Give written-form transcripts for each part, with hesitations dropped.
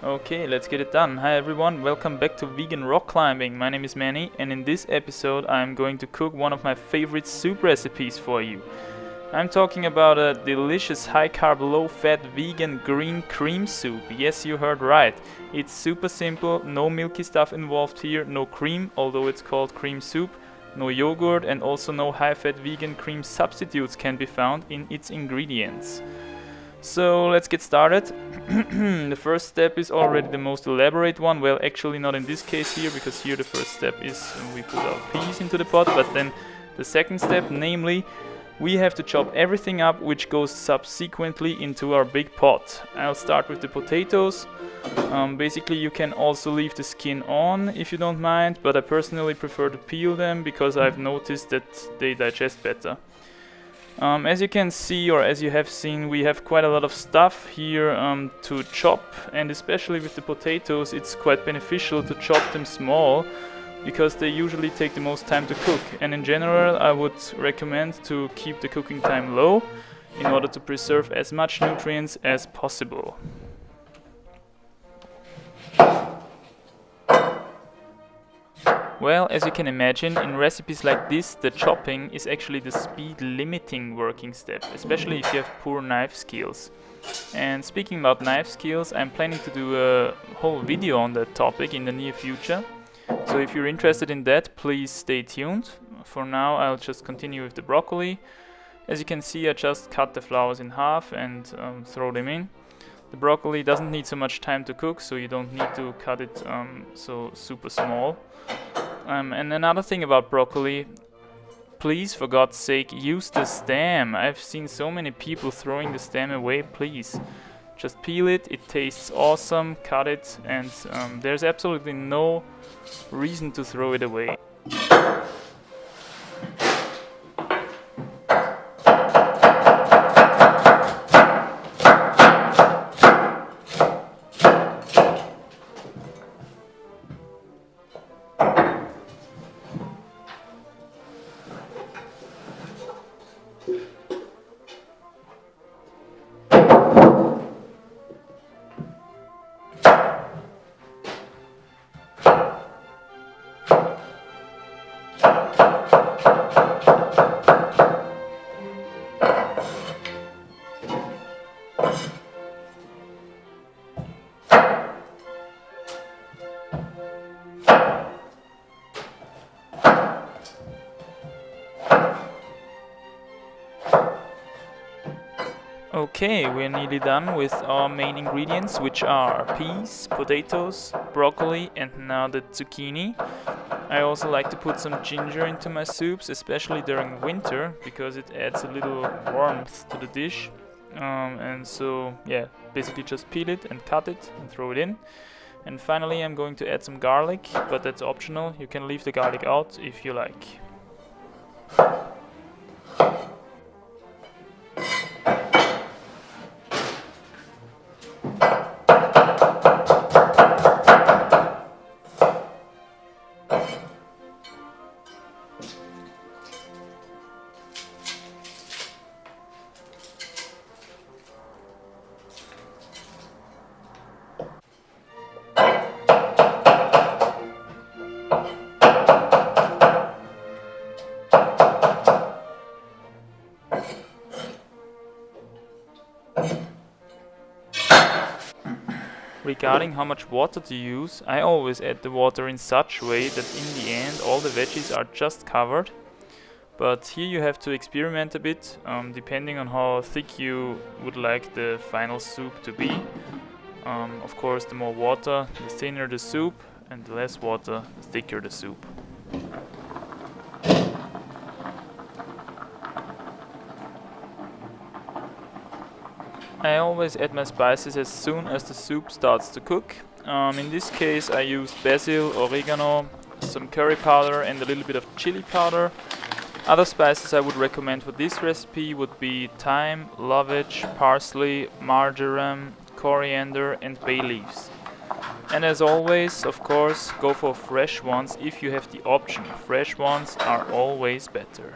Okay, let's get it done. Hi everyone, welcome back to Vegan Rock Climbing. My name is Manny, and in this episode I'm going to cook one of my favorite soup recipes for you. I'm talking about a delicious high-carb, low-fat vegan green cream soup. Yes, you heard right. It's super simple, no milky stuff involved here, no cream, although it's called cream soup, no yogurt, and also no high-fat vegan cream substitutes can be found in its ingredients. So let's get started. The first step is already the most elaborate one. Well, actually not in this case here, because here the first step is we put our peas into the pot, but then the second step, namely, we have to chop everything up which goes subsequently into our big pot. I'll start with the potatoes. Basically you can also leave the skin on if you don't mind, but I personally prefer to peel them because I've noticed that they digest better. As you can see, or as you have seen, we have quite a lot of stuff here to chop, and especially with the potatoes it's quite beneficial to chop them small because they usually take the most time to cook, and in general I would recommend to keep the cooking time low in order to preserve as much nutrients as possible. Well, as you can imagine, in recipes like this, the chopping is actually the speed limiting working step, especially if you have poor knife skills. And speaking about knife skills, I'm planning to do a whole video on that topic in the near future. So if you're interested in that, please stay tuned. For now, I'll just continue with the broccoli. As you can see, I just cut the flowers in half and throw them in. The broccoli doesn't need so much time to cook, so you don't need to cut it so super small. And another thing about broccoli, please, for God's sake, use the stem. I've seen so many people throwing the stem away. Please, just peel it. It tastes awesome. Cut it, and there's absolutely no reason to throw it away. Okay, we're nearly done with our main ingredients, which are peas, potatoes, broccoli, and now the zucchini. I also like to put some ginger into my soups, especially during winter, because it adds a little warmth to the dish. And so, yeah, basically just peel it and cut it and throw it in. And finally I'm going to add some garlic, but that's optional. You can leave the garlic out if you like. Regarding how much water to use, I always add the water in such a way that in the end all the veggies are just covered. But here you have to experiment a bit, depending on how thick you would like the final soup to be. Of course, the more water, the thinner the soup, and the less water, the thicker the soup. I always add my spices as soon as the soup starts to cook. In this case I used basil, oregano, some curry powder and a little bit of chili powder. Other spices I would recommend for this recipe would be thyme, lovage, parsley, marjoram, coriander and bay leaves. And as always, of course, go for fresh ones if you have the option. Fresh ones are always better.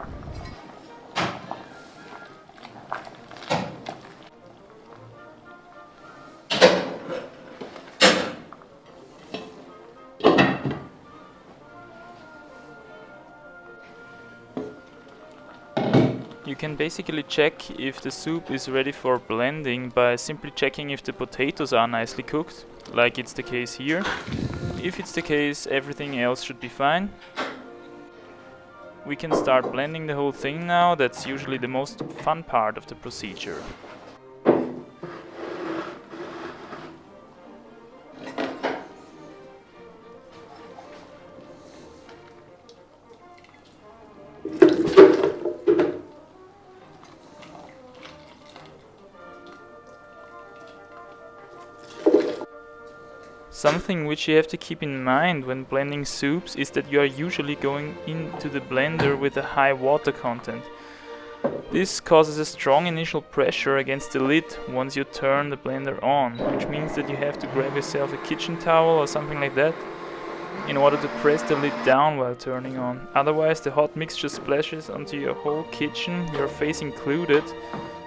You can basically check if the soup is ready for blending by simply checking if the potatoes are nicely cooked, like it's the case here. If it's the case, everything else should be fine. We can start blending the whole thing now. That's usually the most fun part of the procedure. Something which you have to keep in mind when blending soups is that you are usually going into the blender with a high water content. This causes a strong initial pressure against the lid once you turn the blender on, which means that you have to grab yourself a kitchen towel or something like that in order to press the lid down while turning on. Otherwise the hot mixture splashes onto your whole kitchen, your face included,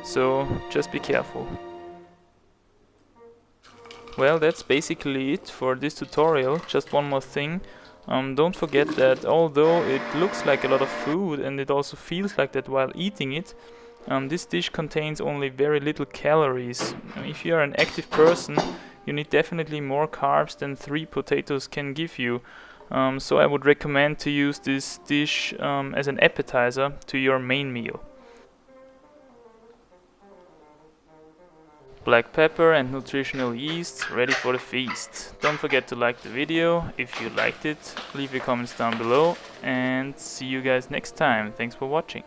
so just be careful. Well, that's basically it for this tutorial. Just one more thing. Don't forget that although it looks like a lot of food and it also feels like that while eating it, this dish contains only very little calories. If you are an active person, you need definitely more carbs than 3 potatoes can give you. So I would recommend to use this dish as an appetizer to your main meal. Black pepper and nutritional yeast ready for the feast. Don't forget to like the video if you liked it, leave your comments down below and see you guys next time. Thanks for watching.